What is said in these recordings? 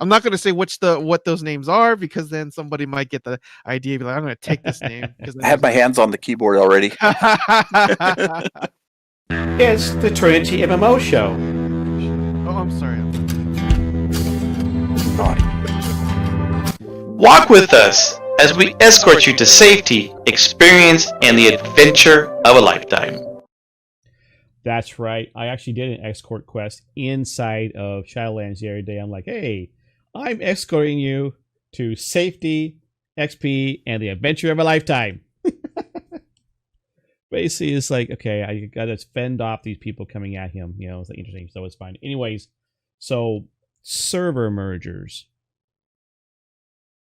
I'm not going to say what those names are, because then somebody might get the idea. Be like, I'm going to take this name. I had my hands on the keyboard already. It's the Trinity MMO show. Oh, I'm sorry. Walk with us as we escort you to safety, experience, and the adventure of a lifetime. That's right. I actually did an escort quest inside of Shadowlands the other day. I'm like, hey, I'm escorting you to safety, XP, and the adventure of a lifetime. Basically, it's like, okay, I gotta fend off these people coming at him. You know, it's like interesting, so it's fine. Anyways, so server mergers.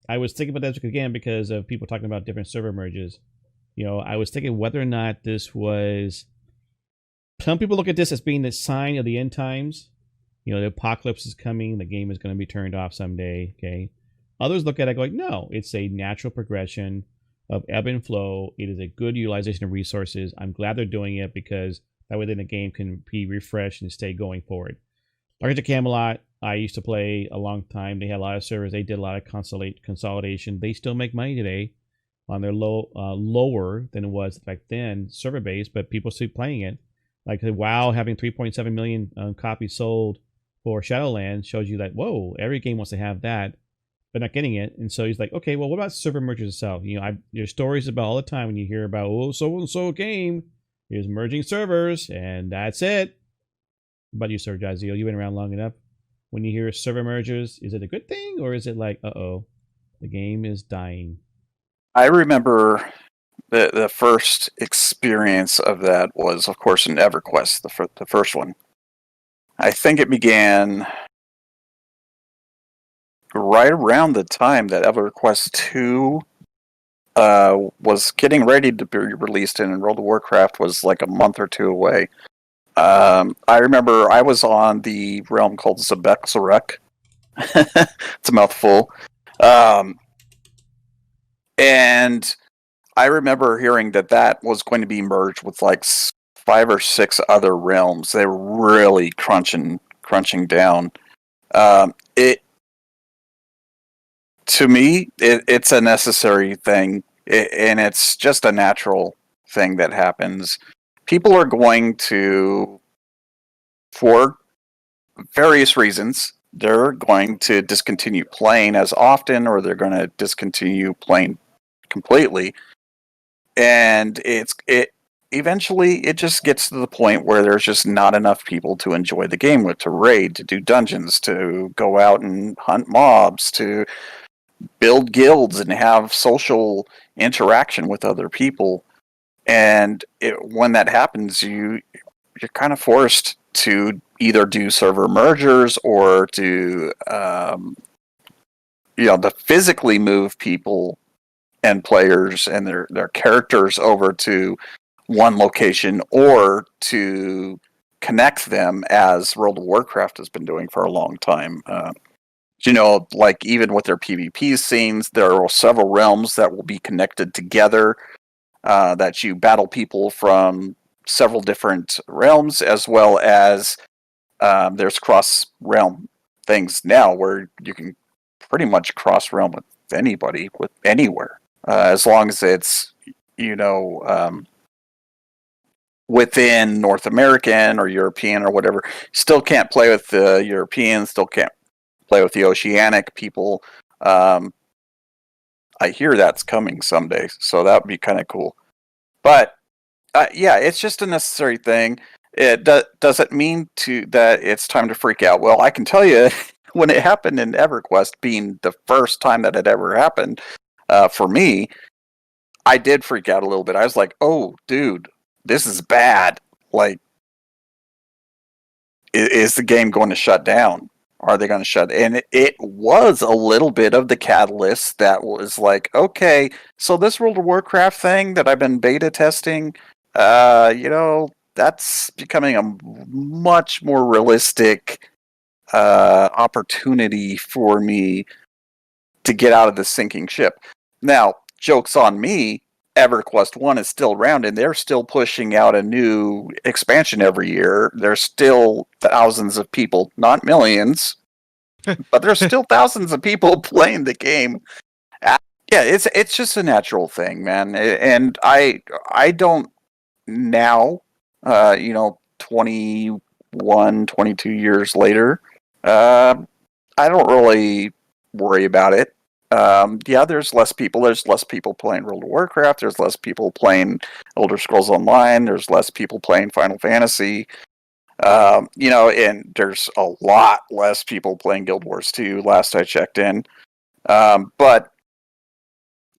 I was thinking about that again because of people talking about different server merges. You know, I was thinking whether or not this was. Some people look at this as being the sign of the end times. You know, the apocalypse is coming. The game is going to be turned off someday. Okay. Others look at it going, no, it's a natural progression of ebb and flow. It is a good utilization of resources. I'm glad they're doing it because that way then the game can be refreshed and stay going forward. Like at Camelot, I used to play a long time. They had a lot of servers. They did a lot of consolidation. They still make money today on their lower than it was back then server base, but people still playing it. Like WoW having 3.7 million copies sold for Shadowlands shows you that, whoa, every game wants to have that, but not getting it. And so he's like, okay, well, what about server mergers itself? You know, there's stories about all the time when you hear about, oh, so-and-so game is merging servers, and that's it. What about you, SirJahzeal? You've been around long enough. When you hear server mergers, is it a good thing, or is it like, uh-oh, the game is dying? I remember the first experience of that was, of course, in EverQuest, the first one. I think it began right around the time that EverQuest 2 was getting ready to be released, and World of Warcraft was like a month or two away. I remember I was on the realm called Zebek. It's a mouthful. And I remember hearing that was going to be merged with like 5 or 6 other realms. They were really crunching down. To me, it's a necessary thing, and it's just a natural thing that happens. People are going to, for various reasons, they're going to discontinue playing as often, or they're going to discontinue playing completely. And eventually it just gets to the point where there's just not enough people to enjoy the game with, to raid, to do dungeons, to go out and hunt mobs, to build guilds and have social interaction with other people. And when that happens, you're kind of forced to either do server mergers or to to physically move people and players and their characters over to one location, or to connect them, as World of Warcraft has been doing for a long time. Like even with their PvP scenes, there are several realms that will be connected together, that you battle people from several different realms, as well as there's cross-realm things now where you can pretty much cross-realm with anybody, with anywhere. As long as it's, within North American or European or whatever. Still can't play with the Europeans, still can't play with the Oceanic people. I hear that's coming someday, so that would be kind of cool. But, yeah, it's just a necessary thing. It does it mean that it's time to freak out? Well, I can tell you, when it happened in EverQuest, being the first time that it ever happened, for me, I did freak out a little bit. I was like, oh, dude, this is bad. Like, is the game going to shut down? Are they going to shut? And it was a little bit of the catalyst that was like, okay, so this World of Warcraft thing that I've been beta testing, that's becoming a much more realistic opportunity for me to get out of the sinking ship. Now, joke's on me, EverQuest 1 is still around, and they're still pushing out a new expansion every year. There's still thousands of people, not millions, but there's still thousands of people playing the game. Yeah, it's just a natural thing, man. And I don't now, 21, 22 years later, I don't really worry about it. Yeah, there's less people. There's less people playing World of Warcraft. There's less people playing Elder Scrolls Online. There's less people playing Final Fantasy. And there's a lot less people playing Guild Wars 2, last I checked in. But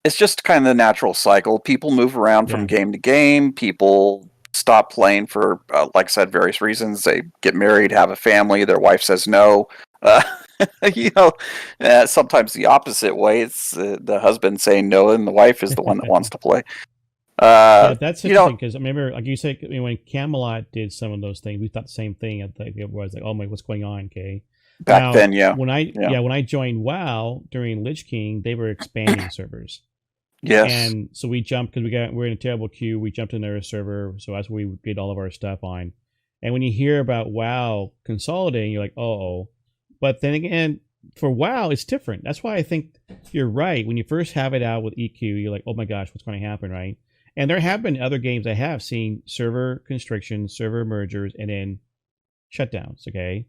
it's just kind of the natural cycle. People move around from game to game. People stop playing for, like I said, various reasons. They get married, have a family. Their wife says no. Sometimes the opposite way. It's the husband saying no, and the wife is the one that wants to play. Yeah, that's interesting because I remember, like you said, when Camelot did some of those things, we thought the same thing. I think it was like, oh my, what's going on? Okay. Back then, yeah. When I joined WoW during Lich King, they were expanding servers. Yes. And so we jumped because we're in a terrible queue. We jumped into their server, so that's where we get all of our stuff on. And when you hear about WoW consolidating, you're like, oh. But then again, for WoW, it's different. That's why I think you're right. When you first have it out with EQ, you're like, oh my gosh, what's going to happen, right? And there have been other games I have seen server constrictions, server mergers, and then shutdowns. Okay,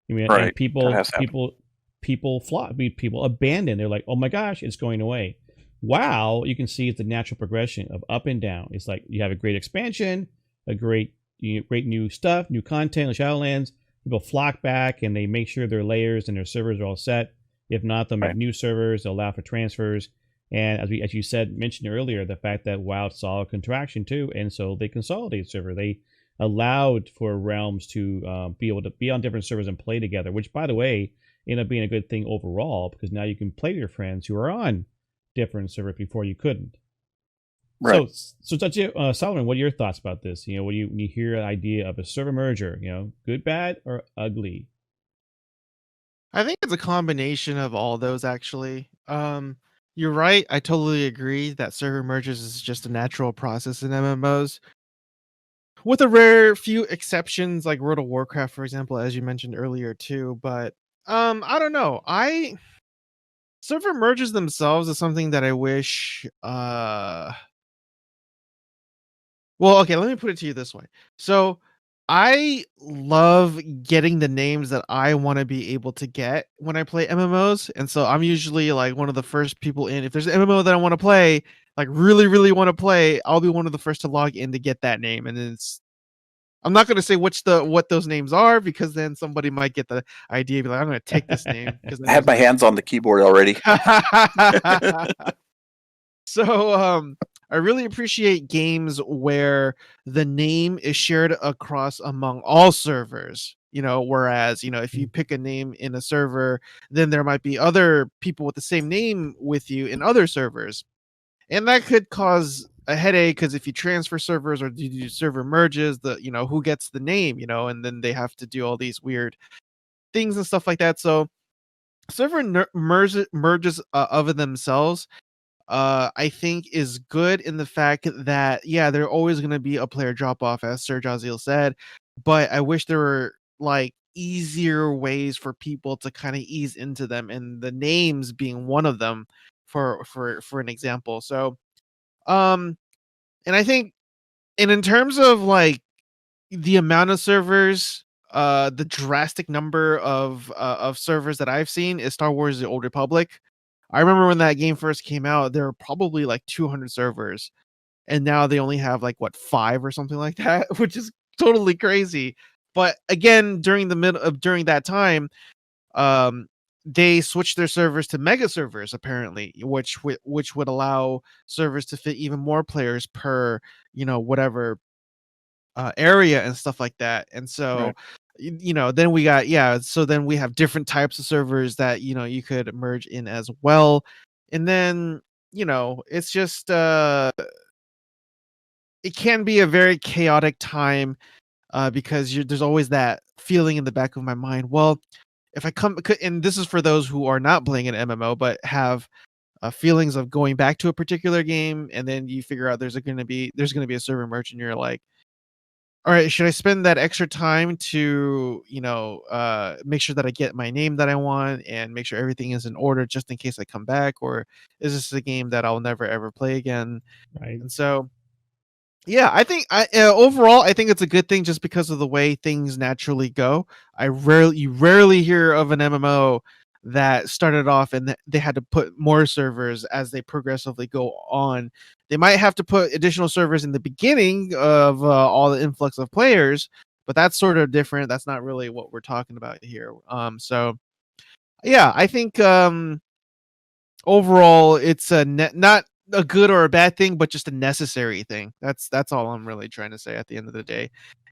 I mean, right. And people flop, people abandon. They're like, oh my gosh, it's going away. WoW, you can see it's the natural progression of up and down. It's like you have a great expansion, a great new stuff, new content, the Shadowlands. People flock back and they make sure their layers and their servers are all set. If not, they'll make new servers. They'll allow for transfers. And as you mentioned earlier, the fact that WoW saw a contraction too, and so they consolidated server. They allowed for realms to be able to be on different servers and play together, which, by the way, ended up being a good thing overall because now you can play with your friends who are on different servers before you couldn't. Right. So Solomon, what are your thoughts about this? When you hear an idea of a server merger, good, bad, or ugly? I think it's a combination of all those, actually. You're right. I totally agree that server mergers is just a natural process in MMOs. With a rare few exceptions, like World of Warcraft, for example, as you mentioned earlier too. But I don't know. Server mergers themselves is something that I wish well, okay, let me put it to you this way. So I love getting the names that I want to be able to get when I play MMOs. And so I'm usually like one of the first people in. If there's an MMO that I want to play, like really, really want to play, I'll be one of the first to log in to get that name. And then I'm not going to say what those names are because then somebody might get the idea, be like, I'm going to take this name. I have my hands on the keyboard already. So I really appreciate games where the name is shared across among all servers. Whereas, if you pick a name in a server, then there might be other people with the same name with you in other servers. And that could cause a headache because if you transfer servers or you do server merges, who gets the name, and then they have to do all these weird things and stuff like that. So server merges of themselves, I think is good in the fact that, yeah, there always going to be a player drop off, as SirJahzeal said, but I wish there were like easier ways for people to kind of ease into them, and the names being one of them for an example. So, and I think, and in terms of like the amount of servers, the drastic number of servers that I've seen is Star Wars: The Old Republic. I remember when that game first came out, there were probably like 200 servers, and now they only have like 5 or something like that, which is totally crazy. But again, during that time, they switched their servers to mega servers apparently, which would allow servers to fit even more players per whatever area and stuff like that. And so then we got so then we have different types of servers that you could merge in as well. And then it's just it can be a very chaotic time because there's always that feeling in the back of my mind, well, if I come, and this is for those who are not playing an MMO but have feelings of going back to a particular game, and then you figure out there's going to be a server merge, and you're like, all right, should I spend that extra time to, make sure that I get my name that I want and make sure everything is in order just in case I come back, or is this a game that I'll never ever play again? Right. And so, yeah, I think overall, I think it's a good thing just because of the way things naturally go. You rarely hear of an MMO that started off and they had to put more servers as they progressively go on. They might have to put additional servers in the beginning of all the influx of players, but that's sort of different. That's not really what we're talking about here. So yeah, I think overall it's not a good or a bad thing, but just a necessary thing. That's all I'm really trying to say at the end of the day.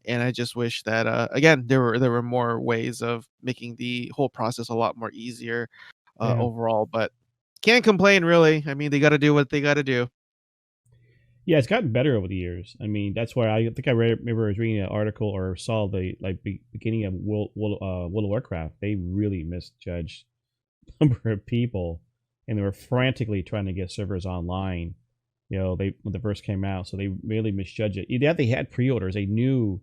And I just wish that again there were more ways of making the whole process a lot more easier Yeah. overall, but can't complain really. I mean, they got to do what they got to do. Yeah, it's gotten better over the years. I mean, that's why I think remember I was reading an article or saw the beginning of World of Warcraft. They really misjudged the number of people, and they were frantically trying to get servers online. They when the first came out, so they really misjudged it. Yeah, they had pre-orders. They knew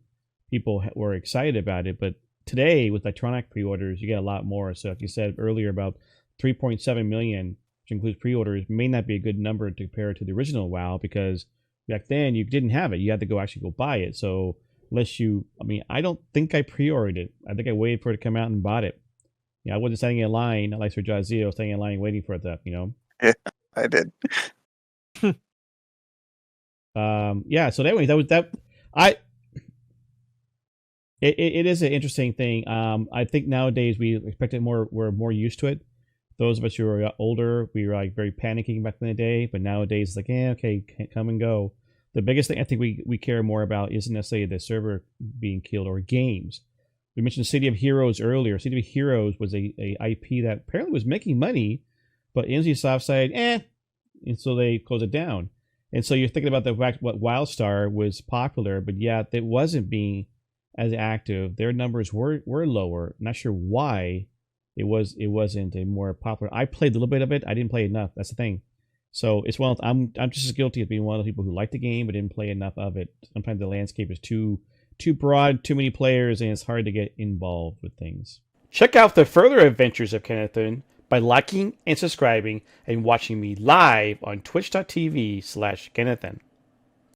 people were excited about it, but today with electronic pre-orders, you get a lot more. So, like you said earlier, about 3.7 million, which includes pre-orders, may not be a good number to compare to the original WoW, because back then you didn't have it. You had to go buy it. So I don't think I pre-ordered it. I think I waited for it to come out and bought it. I wasn't standing in line like SirJahzeal, standing in line waiting for it to, Yeah, I did. Yeah. So anyway, that was that. It is an interesting thing. I think nowadays we expect it more. We're more used to it. Those of us who are older, we were like very panicking back in the day, but nowadays it's like, okay, come and go. The biggest thing I think we care more about isn't necessarily the server being killed or games. We mentioned City of Heroes earlier. City of Heroes was a IP that apparently was making money, but NCSoft said, and so they closed it down. And so you're thinking about the fact what WildStar was popular, but yeah, it wasn't being as active. Their numbers were lower. Not sure why it wasn't a more popular. I played a little bit of it. I didn't play enough. That's the thing. So it's I'm just as guilty as being one of the people who liked the game but didn't play enough of it. Sometimes the landscape is too broad, too many players, and it's hard to get involved with things. Check out the further adventures of Kennethan by liking and subscribing and watching me live on twitch.tv/Kennethan.